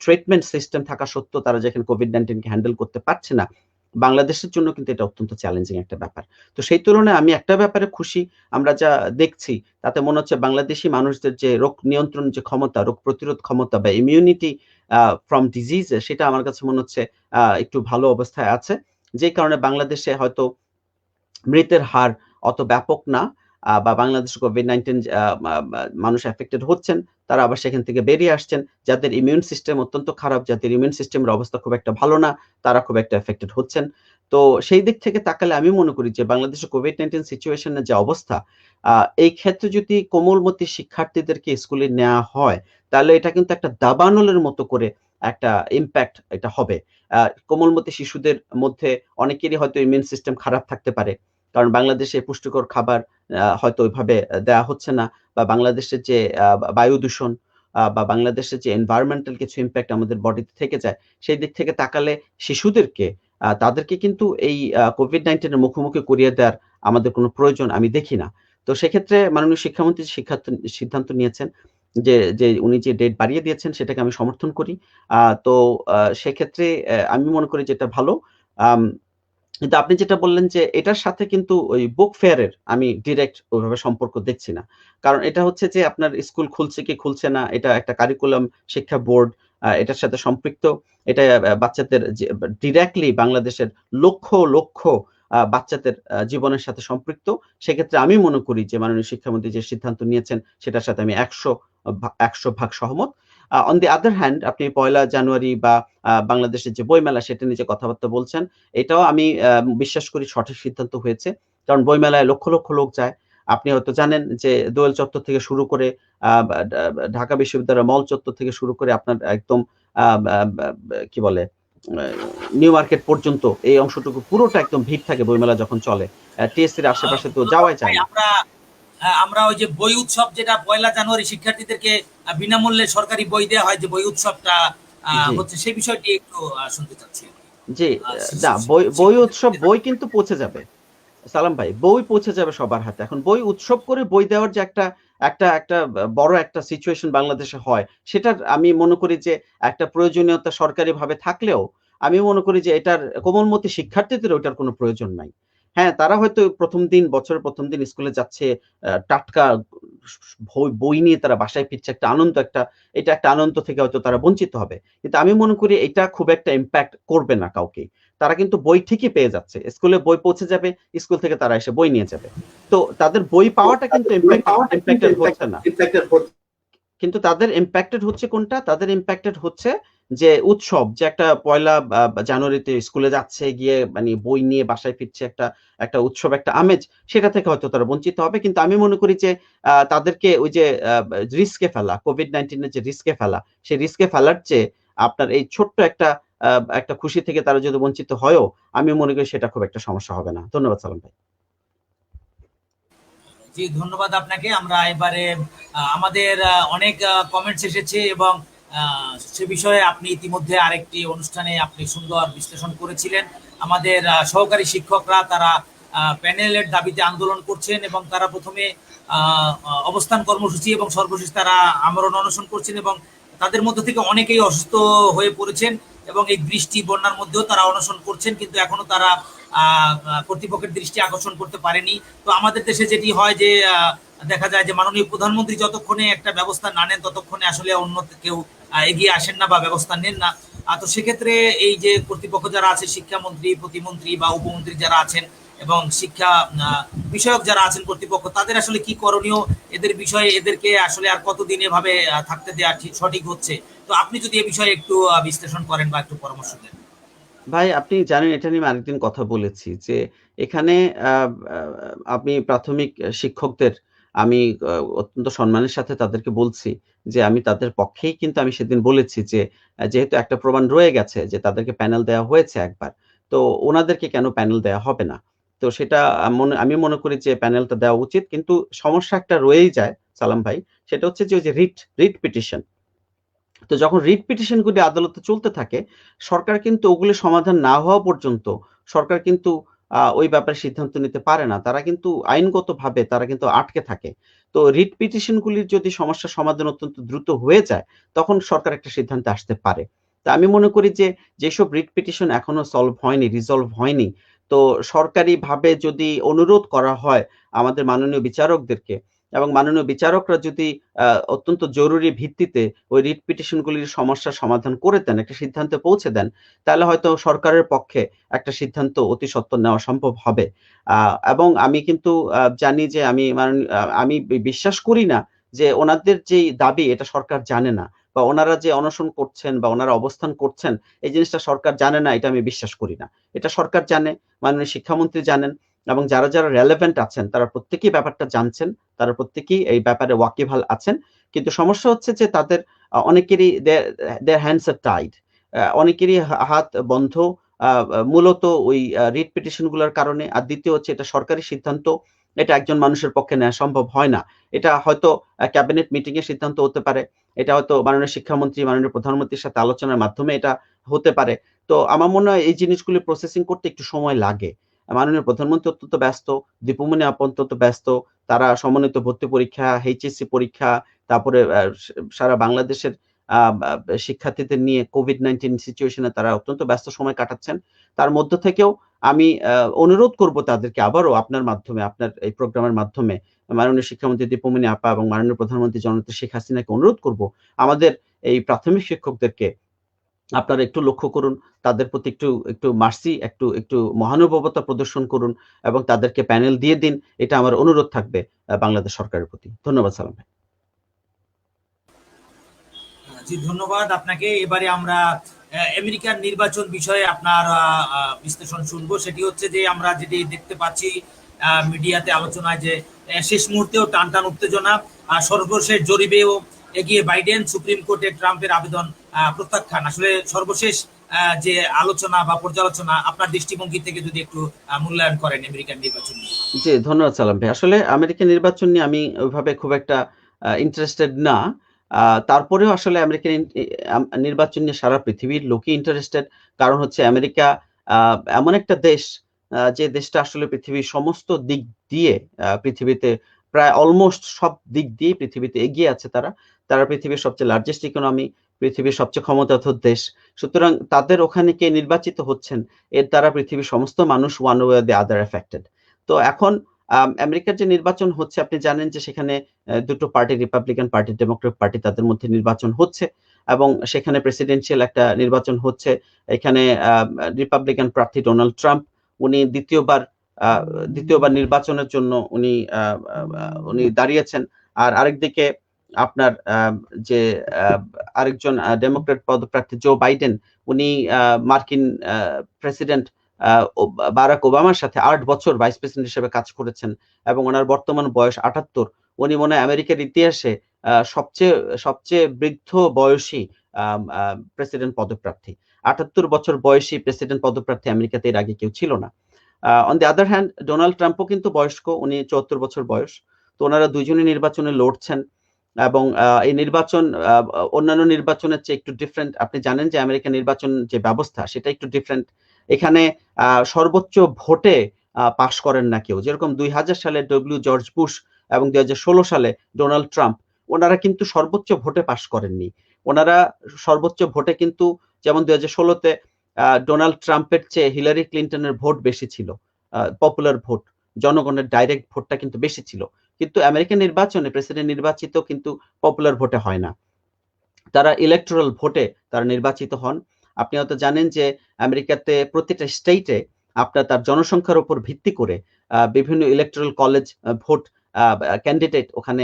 B: ট্রিটমেন্ট সিস্টেম থাকা সত্ত্বেও, তারা যেখানে কোভিড-19 কে হ্যান্ডেল করতে পারছে না, বাংলাদেশের জন্য কিন্তু এটা অত্যন্ত চ্যালেঞ্জিং একটা ব্যাপার। তো সেই তুলনায় আমি একটা ব্যাপারে খুশি, আমরা যা দেখছি তাতে মনে হচ্ছে বাংলাদেশী মানুষদের যে রোগ নিয়ন্ত্রণ যে ক্ষমতা, রোগ প্রতিরোধ ক্ষমতা বা ইমিউনিটি ফ্রম ডিজিজ, সেটা আমার কাছে মনে হচ্ছে একটু ভালো অবস্থায় আছে। যে কারণে বাংলাদেশে হয়তো মৃতের হার অত ব্যাপক না, বা বাংলাদেশে কোভিড-19 মানুষ এফেক্টেড হচ্ছেন, তারা আবার সেখান থেকে বেরিয়ে আসছেন। যাদের ইমিউন সিস্টেম অত্যন্ত খারাপ, যাদের ইমিউন সিস্টেমের অবস্থা খুব একটা ভালো না, তারা খুব একটা এফেক্টেড হচ্ছেন। তো সেই দিক থেকে তাকালে আমি মনে করি যে বাংলাদেশে কোভিড-19 সিচুয়েশন এর যে অবস্থা, আ এই ক্ষেত্রে যদি কোমলমতি শিক্ষার্থীদেরকে স্কুলে নেয়া হয়, তাহলে এটা কিন্তু একটা দাবানলের মতো করে একটা ইমপ্যাক্ট এটা হবে। কোমলমতি শিশুদের মধ্যে অনেকেরই হয়তো ইমিউন সিস্টেম খারাপ থাকতে পারে। কারণ বাংলাদেশে পুষ্টিকর খাবার হয়তো ওইভাবে দেয়া হচ্ছে না, বা বাংলাদেশের যে বায়ু দূষণ, বা বাংলাদেশের যে এনভায়রনমেন্টাল কিছু ইমপ্যাক্ট আমাদের বডিতে থেকে যায়, সেই দিক থেকে তাকালে শিশুদেরকে, তাদেরকে কিন্তু এই কোভিড-19 এর মুখোমুখি করিয়ে দেওয়ার আমাদের কোনো প্রয়োজন আমি দেখি না। তো সেক্ষেত্রে মাননীয় শিক্ষামন্ত্রী যে সিদ্ধান্ত নিয়েছেন, যে উনি যে ডেট বাড়িয়ে দিয়েছেন, সেটাকে আমি সমর্থন করি। তো সেক্ষেত্রে আমি মনে করি যে এটা ভালো। আম কিন্তু আপনি যেটা বললেন যে এটার সাথে কিন্তু ওই বুক ফেয়ার এর আমি ডিরেক্ট ওইভাবে সম্পর্ক দেখছি না। কারণ এটা হচ্ছে যে আপনার স্কুল খুলছে কি খুলছে না, এটা একটা কারিকুলাম শিক্ষা বোর্ড এটার সাথে সম্পৃক্ত। এটা বাচ্চাদের যে ডিরেক্টলি বাংলাদেশের লক্ষ, লক্ষ বাচ্চাদের জীবনের সাথে সম্পৃক্ত। সেক্ষেত্রে আমি মনে করি যে মাননীয় শিক্ষামন্ত্রী যে সিদ্ধান্ত নিয়েছেন, সেটার সাথে আমি ১০০ ভাগ সহমত। অন দি আদার হ্যান্ড আপনি 1 জানুয়ারি বা বাংলাদেশের যে বইমেলা সেটা নিয়ে যে কথাবার্তা বলছেন, এটাও আমি বিশ্বাস করি সঠিক সিদ্ধান্ত হয়েছে। কারণ বইমেলায় লক্ষ, লক্ষ লোক যায়। আপনি হয়তো জানেন যে দোয়েল চত্বর থেকে শুরু করে আ বা ডা ঢাকা বিশ্ববিদ্যালয়ের মল চত্বর থেকে শুরু করে আপনার একদম আ বা বা কি বলে আ নিউ মার্কেট পর্যন্ত এই অংশটুকু পুরোটা একদম ভিড় থাকে বইমেলা যখন চলে। টিএসসির আশেপাশে তো
A: ধন্যবাদ
B: যাওয়াই
A: ভাই।
B: যায় না।
A: আমরা ওই যে বই উৎসব, যেটা 1 জানুয়ারি শিক্ষার্থীদেরকে বিনামূল্যে সরকারি বই দেওয়া হয়, যে বই উৎসবটা
B: জি,
A: হচ্ছে, সেই বিষয়টি একটু শুনতে চাচ্ছি।
B: জি।
A: আহ, শি-
B: না,
A: শি-
B: বই উৎসব
A: শিক্ষার্থীদের।
B: বই কিন্তু পৌঁছে যাবে। সালাম ভাই, বই পৌঁছে যাবে সবার হাতে। এখন বই উৎসব করে বই দেওয়ার যে একটা বড় একটা সিচুয়েশন বাংলাদেশে হয়, সেটার আমি মনে করি যে একটা প্রয়োজনীয়তা সরকারিভাবে থাকলেও আমি মনে করি যে এটার কোমলমতি শিক্ষার্থীদের ওইটার কোনো প্রয়োজন নাই। হ্যাঁ, তারা হয়তো ১ম দিন, বছরের ১ম দিন স্কুলে যাচ্ছে, টাটকা বই নিয়ে তারা বাসায় ফিরছে, এটা একটা আনন্দ থেকে হয়তো তারা বঞ্চিত হবে। কিন্তু আমি মনে করি এটা খুব একটা ইমপ্যাক্ট করবে না কাউকেই। তারা কিন্তু বই ঠিকই পেয়ে যাচ্ছে। স্কুলে বই পৌঁছে যাবে, স্কুল থেকে তারা এসে বই নিয়ে যাবে। তো তাদের বই পাওয়াটা কিন্তু ইমপ্যাক্টেড হচ্ছে না। কিন্তু তাদের ইমপ্যাক্টেড হচ্ছে কোনটা? তাদের ইমপ্যাক্টেড হচ্ছে যে উৎসব, যে একটা ১লা জানুয়ারিতে স্কুলে যাচ্ছে, গিয়ে মানে বই নিয়ে বাসায় ফিরছে, একটা উৎসব, একটা আমেজ, সেটা থেকে হয়তো তারা বঞ্চিত হবে। কিন্তু আমি মনে করি যে তাদেরকে ওই যে রিস্কে ফেলা, COVID-19 এর যে রিস্কে ফেলা, সেই রিস্কে ফেলার চেয়ে আপনার এই ছোট্ট আ একটা খুশি থেকে তারা যদি বঞ্চিত হয়ও, আমি মনে করি সেটা খুব একটা সমস্যা হবে না। ধন্যবাদ সালাম ভাই।
A: জি, ধন্যবাদ আপনাকে। আমরা এবারে আমাদের অনেক কমেন্টস এসেছে, এবং সে বিষয়ে আপনি ইতিমধ্যে আরেকটি অনুষ্ঠানে আপনি সুন্দর বিশ্লেষণ করেছিলেন। আমাদের সহকারী শিক্ষকরা তারা প্যানেলের দাবিতে আন্দোলন করছেন, এবং তারা প্রথমে অবস্থান কর্মসূচি এবং সর্বশেষ তারা আমরণ অনশন করছেন, এবং তাদের মধ্য থেকে অনেকেই অসুস্থ হয়ে পড়েছেন, এবং এই বৃষ্টি বন্যার মধ্যেও তারা অনশন করছেন, কিন্তু এখনো তারা কর্তৃপক্ষের দৃষ্টি আকর্ষণ করতে পারেনি। তো আমাদের দেশে যেটি হয় যে দেখা যায় যে মাননীয় প্রধানমন্ত্রী যতক্ষণে একটা ব্যবস্থা না নেন, ততক্ষণে আসলে অন্য কেউ এগিয়ে আসেন না বা ব্যবস্থা নেন না। তো সেক্ষেত্রে এই যে কর্তৃপক্ষ যারা আছে, শিক্ষামন্ত্রী, প্রতিমন্ত্রী বা উপমন্ত্রী যারা আছেন, এবং শিক্ষা বিষয়ক যারা আছেন কর্তৃপক্ষ, তাদের আসলে কি করণীয়, এদের বিষয়ে এদেরকে আসলে আর কতদিন এভাবে থাকতে দেওয়া সঠিক হচ্ছে? তো আপনি যদি এ বিষয়ে একটু বিশ্লেষণ করেন বা একটু পরামর্শ দেন।
B: ভাই, আপনি জানেন এটা নিয়ে আমি আরেকদিন কথা বলেছি যে এখানে আ আ আমি প্রাথমিক শিক্ষকদের আমি অত্যন্ত সম্মানের সাথে তাদেরকে বলছি যে আমি তাদের পক্ষেই, কিন্তু আমি সেদিন বলেছি যে যেহেতু একটা প্রমাণ রয়ে গেছে যে তাদেরকে প্যানেল দেওয়া হয়েছে একবার। তো উনাদেরকে কেন প্যানেল দেয়া হবে না? তো সেটা আমি মনে করি যে প্যানেলটা দেওয়া উচিত। কিন্তু সমস্যা একটা রয়েই যায় সালাম ভাই। সেটা হচ্ছে যে ওই যে রিট পিটিশন। তো যখন রিট পিটিশন গুলি আদালতে চলতে থাকে, সরকার কিন্তু ওগুলো সমাধান না হওয়া পর্যন্ত সরকার কিন্তু ওই ব্যাপারে সিদ্ধান্ত নিতে পারে না। তারা কিন্তু আইনগতভাবে তারা কিন্তু আটকে থাকে। তো রিট পিটিশন গুলির যদি সমস্যার সমাধান অত্যন্ত দ্রুত হয়ে যায়, তখন সরকার একটা সিদ্ধান্তে আসতে পারে। তো আমি মনে করি যে, যেসব রিট পিটিশন এখনো সলভ হয়নি, রিজলভ হয়নি, তো সরকারিভাবে যদি অনুরোধ করা হয় আমাদের মাননীয় বিচারকদেরকে, এবং মাননীয় বিচারকরা যদি অত্যন্ত জরুরি ভিত্তিতে ওই রিট পিটিশন গুলির সমস্যার সমাধান করে দেন, একটা সিদ্ধান্তে পৌঁছে দেন, তাহলে হয়তো সরকারের পক্ষে একটা সিদ্ধান্ত অতি সত্বর নেওয়া সম্ভব হবে। এবং আমি কিন্তু জানি যে আমি বিশ্বাস করি না যে ওনাদের যেই দাবি এটা সরকার জানে না, বা ওনারা যে অনশন করছেন বা ওনারা অবস্থান করছেন, এই জিনিসটা সরকার জানে না, এটা আমি বিশ্বাস করি না। এটা সরকার জানে, মাননীয় শিক্ষামন্ত্রী জানেন, এবং যারা রেলেভেন্ট আছেন তারা প্রত্যেকেই ব্যাপারটা জানছেন। তারা প্রত্যেকেই এই ব্যাপারে ওয়াকিবহাল আছেন। কিন্তু সমস্যা হচ্ছে যে তাদের অনেকেরই their hands are tied। অনেকেরই হাত বন্ধ, আ আ মূলত ওই রিট পিটিশন গুলার কারণে। আর দ্বিতীয় হচ্ছে এটা সরকারি সিদ্ধান্ত। এটা একজন মানুষের পক্ষে নেয়া সম্ভব হয় না। এটা হয়তো ক্যাবিনেট মিটিং এর সিদ্ধান্ত হতে পারে। এটা হয়তো মাননীয় শিক্ষামন্ত্রী, মাননীয় প্রধানমন্ত্রীর সাথে আলোচনার মাধ্যমে এটা হতে পারে। তো আমার মনে হয় এই জিনিসগুলো প্রসেসিং করতে একটু সময় লাগে। মাননীয় প্রধানমন্ত্রী অত্যন্ত ব্যস্ত, দীপুমনি আপা অত্যন্ত ব্যস্ত। তারা সমন্বিত ভর্তি পরীক্ষা, এইচএসসি পরীক্ষা, তারপরে সারা বাংলাদেশের আ বা শিক্ষার্থীদের নিয়ে COVID-19 সিচুয়েশন এ তারা অত্যন্ত ব্যস্ত সময় কাটাচ্ছেন। তার মধ্য থেকেও আমি অনুরোধ করব তাদেরকে আবারও আপনার মাধ্যমে, আপনার এই প্রোগ্রামের মাধ্যমে মাননীয় শিক্ষামন্ত্রী দীপুমনি আপা এবং মাননীয় প্রধানমন্ত্রী জননেত্রী শেখ হাসিনাকে অনুরোধ করব, আমাদের এই প্রাথমিক শিক্ষকদেরকে আপনারা একটু লক্ষ্য করুন। তাদের প্রতি একটু মার্সি, একটু মহানুভবতা প্রদর্শন করুন, এবং তাদেরকে প্যানেল দিয়ে দিন। এটা আমার অনুরোধ থাকবে বাংলাদেশ সরকারের প্রতি। ধন্যবাদ সালাম ভাই।
A: জি, ধন্যবাদ আপনাকে। এবারে আমরা আমেরিকার নির্বাচন বিষয়ে আপনার বিশ্লেষণ শুনবো। সেটি হচ্ছে যে আমরা যেটি দেখতে পাচ্ছি মিডিয়াতে আলোচনায় যে শেষ মুহূর্তেও টান টান উত্তেজনা, সর্বশেষ জরিপেও এগিয়ে বাইডেন, সুপ্রিম কোর্টে ট্রাম্পের আবেদন প্রত্যাখ্যান। আসলে সর্বশেষ যে আলোচনা বা পর্যালোচনা আপনার দৃষ্টিভঙ্গি থেকে যদি একটু মূল্যায়ন করেন আমেরিকান নির্বাচন নিয়ে।
B: জি, ধন্যবাদ সালাম ভাই। আসলে আমেরিকান নির্বাচন নিয়ে আমি ওইভাবে খুব একটা ইন্টারেস্টেড না। তারপরেও আসলে আমেরিকান নির্বাচন নিয়ে সারা পৃথিবীর লোকই ইন্টারেস্টেড। কারণ হচ্ছে আমেরিকা এমন একটা দেশ, যে দেশটা আসলে পৃথিবীর সমস্ত দিক দিয়ে পৃথিবীতে প্রায় অলমোস্ট সব দিক দিয়েই পৃথিবীতে এগিয়ে আছে তারা। তারা পৃথিবীর সবচেয়ে লার্জেস্ট ইকোনমি, পৃথিবীর সবচেয়ে ক্ষমতাধর দেশ। সুতরাং তাদের ওখানে কে নির্বাচিত হচ্ছেন, এর দ্বারা পৃথিবীর সমস্ত মানুষ one way or the other affected. তো এখন আমেরিকার যে নির্বাচন হচ্ছে, আপনি জানেন যে সেখানে দুটো party, Republican party, Democrat party, তাদের মধ্যে নির্বাচন হচ্ছে এবং সেখানে প্রেসিডেন্সিয়াল একটা নির্বাচন হচ্ছে। এখানে রিপাবলিকান প্রার্থী ডোনাল্ড ট্রাম্প, উনি দ্বিতীয়বার নির্বাচনের জন্য উনি দাঁড়িয়েছেন। আর আরেকদিকে আপনার যে আরেকজন ডেমোক্রেট পদপ্রার্থী জো বাইডেন, উনি মার্কিন প্রেসিডেন্ট বারাক ওবামার সাথে ৮ বছর ভাইস প্রেসিডেন্ট হিসেবে কাজ করেছেন এবং ওনার বর্তমান বয়স ৭৮। উনি মনে হয় আমেরিকার ইতিহাসে সবচেয়ে সবচেয়ে বৃদ্ধ বয়সী প্রেসিডেন্ট পদপ্রার্থী। ৭৮ বছর বয়সী প্রেসিডেন্ট পদপ্রার্থী আমেরিকাতে এর আগে কেউ ছিল না। On the other hand Donald ট্রাম্পও কিন্তু বয়স্ক, উনি ৭৪ বছর বয়স। তো ওনারা দুজনই নির্বাচনে লড়ছেন এবং এই নির্বাচন অন্যান্য নির্বাচনের চেয়ে একটু ডিফারেন্ট। আপনি জানেন যে আমেরিকান নির্বাচন যে ব্যবস্থা সেটা একটু ডিফারেন্ট। এখানে সর্বোচ্চ ভোটে পাশ করেন না কেউ। যেরকম ২০০০ সালে জর্জ বুশ এবং ২০১৬ সালে ডোনাল্ড ট্রাম্প, ওনারা কিন্তু সর্বোচ্চ ভোটে পাশ করেননি। ওনারা সর্বোচ্চ ভোটে কিন্তু, যেমন ২০১৬-তে ডোনাল্ড ট্রাম্পের চেয়ে হিলারি ক্লিনটনের ভোট বেশি ছিল। পপুলার ভোট, জনগণের ডাইরেক্ট ভোটটা কিন্তু বেশি ছিল। কিন্তু আমেরিকান নির্বাচনে প্রেসিডেন্ট নির্বাচিত কিন্তু পপুলার ভোটে হয় না, তারা ইলেকটোরাল ভোটে তারা নির্বাচিত হন। আপনি হয়তো জানেন যে আমেরিকাতে প্রতিটা স্টেটে আপনার তার জনসংখ্যার উপর ভিত্তি করে বিভিন্ন ইলেকটোরাল কলেজ ভোট ক্যান্ডিডেট ওখানে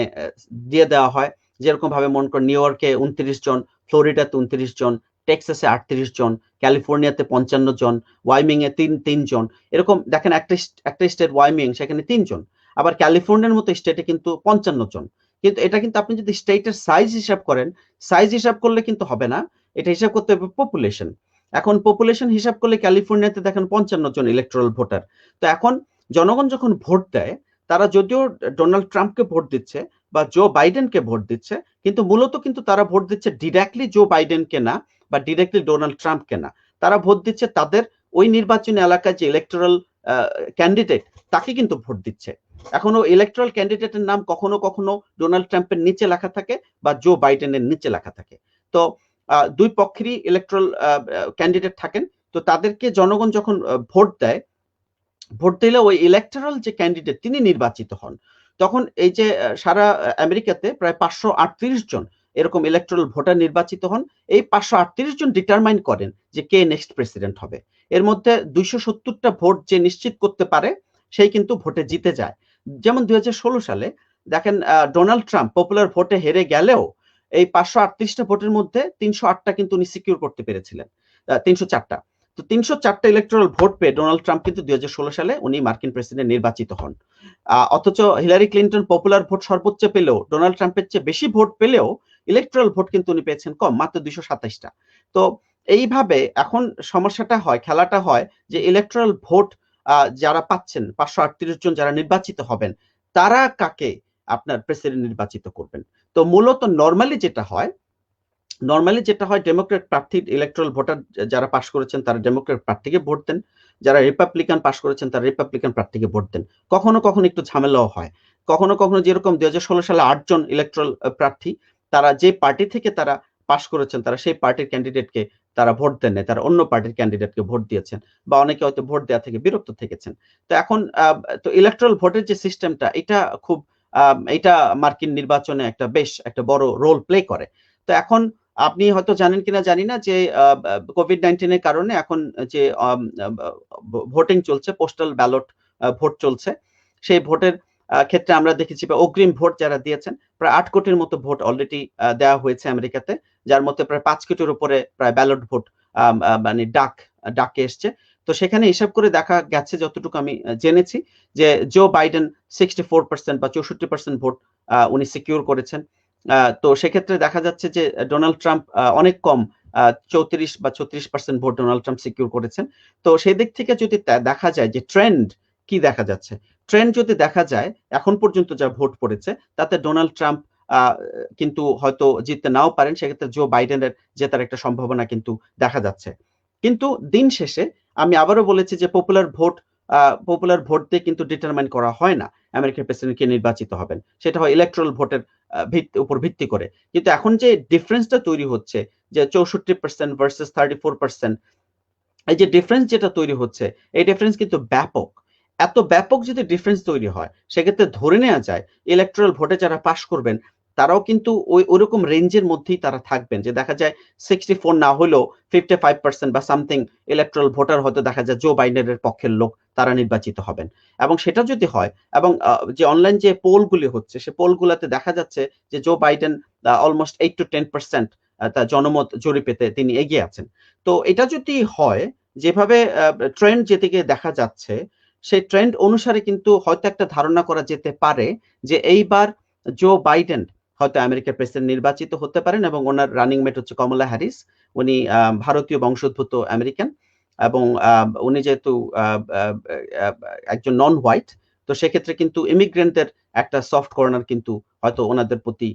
B: দিয়ে দেওয়া হয়। যেরকম ভাবে মনে করেন নিউ ইয়র্কে ২৯ জন, ফ্লোরিডাতে ২৯ জন, টেক্সাসে ৩৮ জন, ক্যালিফোর্নিয়াতে ৫৫ জন, ওয়াইমিং এ ৩ জন। এরকম দেখেন একটা স্টেট ওয়াইমিং, সেখানে ৩ জন। আবার ক্যালিফোর্নিয়ার মতো স্টেটে কিন্তু ৫৫ জন। কিন্তু এটা কিন্তু আপনি যদি স্টেটের সাইজ হিসাব করেন, সাইজ হিসাব করলে কিন্তু হবে না, এটা হিসাব করতে হবে পপুলেশন। এখন পপুলেশন হিসাব করলে ক্যালিফোর্নিয়াতে দেখেন ৫৫ জন ইলেকটোরাল ভোটার। তো এখন জনগণ যখন ভোট দেয়, তারা যদিও ডোনাল্ড ট্রাম্পকে ভোট দিচ্ছে বা জো বাইডেনকে ভোট দিচ্ছে, কিন্তু মূলত কিন্তু তারা ভোট দিচ্ছে ডিরেক্টলি জো বাইডেনকে না বা ডিরেক্টলি ডোনাল্ড ট্রাম্পকে না। তারা ভোট দিচ্ছে তাদের ওই নির্বাচনী এলাকায় যে ইলেকটোরাল ক্যান্ডিডেট, তাকে কিন্তু ভোট দিচ্ছে। এখনো ইলেকট্রাল ক্যান্ডিডেটের নাম কখনো কখনো ডোনাল্ড ট্রাম্পের নিচে লেখা থাকে বা জো বাইডেনের নিচে লেখা থাকে। তো দুই পক্ষেরই ইলেকট্রাল ক্যান্ডিডেট থাকেন। তো তাদেরকে জনগণ যখন ভোট দেয়, ভোট দিলে ওই ইলেকট্রাল যে ক্যান্ডিডেট তিনি নির্বাচিত হন। তখন এই যে সারা আমেরিকাতে প্রায় ৫৩৮ জন এরকম ইলেকট্রাল ভোটার নির্বাচিত হন। এই ৫৩৮ জন ডিটারমাইন করেন যে কে নেক্সট প্রেসিডেন্ট হবে। এর মধ্যে ২৭০টা ভোট যে নিশ্চিত করতে পারে, সেই কিন্তু ভোটে জিতে যায়। যেমন ২০১৬ সালে দেখেন ডোনাল্ড ট্রাম্প পপুলার ভোটে হেরে গেলেও এই ৫৩৮টা ভোটের মধ্যে ৩০৮টা কিন্তু উনি সিকিউর করতে পেরেছিলেন, ৩০৪টা। তো ৩০৪টা ইলেকট্রাল ভোট পেয়ে ডোনাল্ড ট্রাম্প কিন্তু ২০১৬ সালে উনি মার্কিন প্রেসিডেন্ট নির্বাচিত হন। অথচ হিলারি ক্লিনটন পপুলার ভোট সর্বোচ্চ পেলেও, ডোনাল্ড ট্রাম্পের চেয়ে বেশি ভোট পেলেও ইলেকট্রাল ভোট কিন্তু উনি পেয়েছেন কম, মাত্র ২২৭টা। তো এইভাবে এখন সমস্যাটা হয়, খেলাটা হয় যে ইলেকট্রাল ভোট যারা পাচ্ছেন ৫৩৮ জন যারা নির্বাচিত হবেন, তারা কাকে আপনার প্রেসিডেন্ট নির্বাচিত করবেন। তো মূলত নরমালি যেটা হয় ডেমোক্রেট প্রার্থী ইলেকট্রাল ভোটার যারা পাশ করেছেন তারা ডেমোক্রেট প্রার্থীকে ভোট দেন, যারা রিপাবলিকান পাশ করেছেন তারা রিপাবলিকান প্রার্থীকে ভোট দেন। কখনো কখনো একটু ঝামেলাও হয়। কখনো কখনো যেরকম ২০১৬ সালে ৮ জন ইলেকট্রাল প্রার্থী, তারা যে পার্টি থেকে তারা পাশ করেছেন তারা সেই পার্টির ক্যান্ডিডেটকে তারা ভোট দেন নাই, তারা অন্য পার্টির ক্যান্ডিডেটকে ভোট দিয়েছেন বা অনেকে হয়তো ভোট দেওয়া থেকে বিরক্ত থেকেছেন। তো এখন তো ইলেকট্রাল ভোটের যে সিস্টেমটা, এটা খুব এটা মার্কিন নির্বাচনে বেশ একটা বড় রোল প্লে করে। তো এখন আপনি হয়তো জানেন কিনা জানি না যে কোভিড-১৯ এর কারণে এখন যে ভোটিং চলছে, পোস্টাল ব্যালট ভোট চলছে। সেই ভোটের ক্ষেত্রে আমরা দেখেছি বা অগ্রিম ভোট যারা দিয়েছেন, প্রায় ৮ কোটির মতো ভোট অলরেডি দেওয়া হয়েছে আমেরিকাতে। যার মধ্যে প্রায় 5 কোটির উপরে প্রায় ব্যালট ভোট মানে ডাকে এসছে। তো সেখানে হিসাব করে দেখা গেছে, যতটুকু আমি জেনেছি, যে জো বাইডেন 64% বা 64% ভোট উনি সিকিউর করেছেন। তো সেক্ষেত্রে দেখা যাচ্ছে যে ডোনাল্ড ট্রাম্প অনেক কম 34 বা 36% ভোট ডোনাল্ড ট্রাম্প সিকিউর করেছেন। তো সেই দিক থেকে যদি দেখা যায় যে ট্রেন্ড কি দেখা যাচ্ছে, ট্রেন্ড যদি দেখা যায় এখন পর্যন্ত যা ভোট পড়েছে তাতে ডোনাল্ড ট্রাম্প কিন্তু হয়তো জিততে নাও পারেন, সেক্ষেত্রে জো বাইডেনের জেতার একটা সম্ভাবনা কিন্তু দেখা যাচ্ছে। কিন্তু দিন শেষে আমি আবারও বলেছি যে পপুলার ভোট দিয়ে কিন্তু ডিটারমাইন করা হয় না আমেরিকার প্রেসিডেন্ট কে নির্বাচিত হবেন, সেটা হয় ইলেকট্রাল ভোটের উপর ভিত্তি করে। কিন্তু এখন যে ডিফারেন্সটা তৈরি হচ্ছে যে 64% ভার্সেস 34%, এই যে ডিফারেন্স যেটা তৈরি হচ্ছে, এই ডিফারেন্স কিন্তু ব্যাপক। এত ব্যাপক যদি ডিফারেন্স তৈরি হয়, সেক্ষেত্রে ধরে নেওয়া যায় ইলেকট্রাল ভোটে যারা পাশ করবেন তারাও কিন্তু ওইরকম রেঞ্জের মধ্যেই তারা থাকবেন, যে দেখা যায় 64 না হলেও 55% বা সামথিং ইলেকট্রাল ভোটার হয়তো দেখা যায় জো বাইডেনের পক্ষের লোক, তারা নির্বাচিত হবেন। এবং সেটা যদি হয়, এবং যে অনলাইন যে পোলগুলি হচ্ছে, সে পোলগুলোতে দেখা যাচ্ছে যে জো বাইডেন অলমোস্ট 8 to 10% তার জনমত জরিপেতে তিনি এগিয়ে আছেন। তো এটা যদি হয়, যেভাবে ট্রেন্ড যেদিকে দেখা যাচ্ছে, সেই ট্রেন্ড অনুসারে কিন্তু হয়তো একটা ধারণা করা যেতে পারে যে এইবার জো বাইডেন হয়তো আমেরিকার প্রেসিডেন্ট নির্বাচিত হতে পারেন, এবং ওনার রানিং মেট হচ্ছে কমলা হ্যারিস। উনি ভারতীয় বংশোদ্ভূত আমেরিকান, এবং উনি যেহেতু একজন নন হোয়াইট, তো সেক্ষেত্রে কিন্তু ইমিগ্রেন্টদের একটা সফট কর্নার কিন্তু হয়তো ওনাদের প্রতি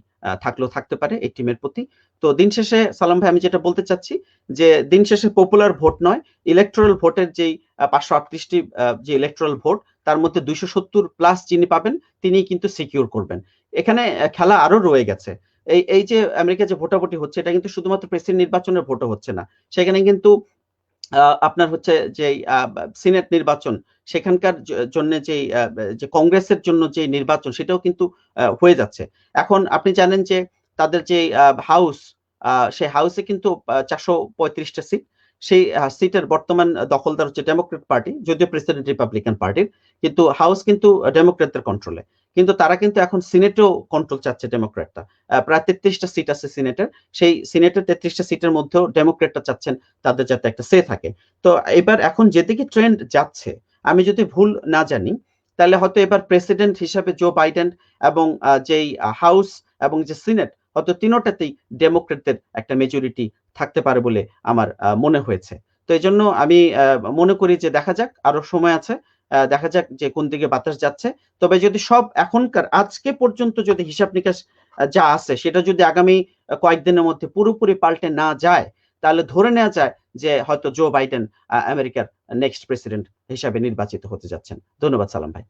B: থাকলেও থাকতে পারে এই টিমের প্রতি। তো দিন শেষে সালাম ভাই, আমি যেটা বলতে চাচ্ছি যে দিন শেষে পপুলার ভোট নয়, ইলেকট্রাল ভোটের যেই 538টি যে ইলেকট্রাল ভোট, তার মধ্যে 270+ যিনি পাবেন তিনি কিন্তু সিকিউর করবেন। এখানে খেলা আরো রয়ে গেছে। এই যে আমেরিকা যে ভোটাভুটি হচ্ছে, এটা কিন্তু শুধুমাত্র প্রেসিডেন্ট নির্বাচনের ভোটও হচ্ছে না, সেখানে কিন্তু আপনার হচ্ছে যে সিনেট নির্বাচন, সেখানকার জন্য যে কংগ্রেসের জন্য যে নির্বাচন, সেটাও কিন্তু হয়ে যাচ্ছে। এখন আপনি জানেন যে তাদের যে হাউস, সেই হাউসে কিন্তু 435টা সিট, সেই সিটের বর্তমান দখলদার হচ্ছে ডেমোক্রেট পার্টি, যদিও প্রেসিডেন্ট রিপাবলিকান পার্টির, কিন্তু হাউস কিন্তু ডেমোক্রেটদের কন্ট্রোলে। কিন্তু তারা কিন্তু এখন সিনেটেও কন্ট্রোল চাচ্ছে ডেমোক্রেটরা। প্রায় 33টা সিট আছে সিনেটের, সেই সিনেটের 33টা সিটের মধ্যেও ডেমোক্রেটরা চাচ্ছেন তাদের যাতে একটা সে থাকে। তো এবার এখন যেদিকে ট্রেন্ড যাচ্ছে, আমি যদি ভুল না জানি, তাহলে হয়তো এবার প্রেসিডেন্ট হিসাবে জো বাইডেন, এবং যেই হাউস এবং যে সিনেট, হয়তো তিনোটাতেই ডেমোক্রেটদের একটা মেজরিটি থাকতে পারে বলে আমার মনে হয়েছে। তো এই জন্য আমি মনে করি যে দেখা যাক, আরো সময় আছে, দেখা যাক যে কোন দিকে বাতাস যাচ্ছে। তবে যদি সব এখনকার আজকে পর্যন্ত যদি হিসাব নিকাশ যা আছে, সেটা যদি আগামী কয়েকদিনের মধ্যে পুরোপুরি পাল্টে না যায়, তাহলে ধরে নেওয়া যায় যে হয়তো জো বাইডেন আমেরিকার নেক্সট প্রেসিডেন্ট হিসাবে নির্বাচিত হতে যাচ্ছেন। ধন্যবাদ সালাম ভাই।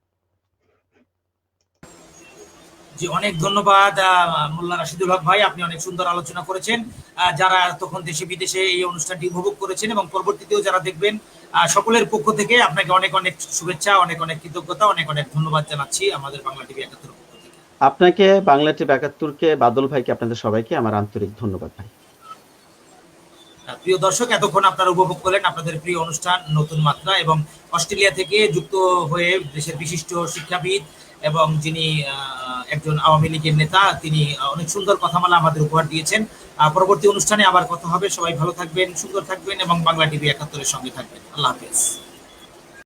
A: জি, অনেক ধন্যবাদ মোল্লা রাশিদুল হক ভাই, আপনি অনেক সুন্দর আলোচনা করেছেন। যারা তখন দেশে বিদেশে এই অনুষ্ঠানটি উপভোগ করেছেন এবং পরবর্তীতেও যারা দেখবেন, সকলের পক্ষ থেকে আপনাকে অনেক অনেক শুভেচ্ছা, অনেক অনেক কৃতজ্ঞতা, অনেক অনেক ধন্যবাদ জানাচ্ছি আমাদের বাংলা টিভি 71 পক্ষ থেকে।
B: আপনাকে, বাংলা টিভি 71কে, বাদল ভাইকে, আপনাদের সবাইকে আমার আন্তরিক ধন্যবাদ ভাই।
A: প্রিয় দর্শক, এতক্ষণ আপনারা উপভোগ করলেন আপনাদের প্রিয় অনুষ্ঠান নতুন মাত্রা, এবং অস্ট্রেলিয়া থেকে যুক্ত হয়ে দেশের বিশিষ্ট শিক্ষাবিদ এবং যিনি একজন আওয়ামী লীগের নেতা, তিনি অনেক সুন্দর কথামালা আমাদের উপহার দিয়েছেন। পরবর্তী অনুষ্ঠানে আবার কথা হবে। সবাই ভালো থাকবেন, সুন্দর থাকবেন এবং বাংলা টিভি 71-এর সঙ্গে থাকবেন। আল্লাহ হাফেজ।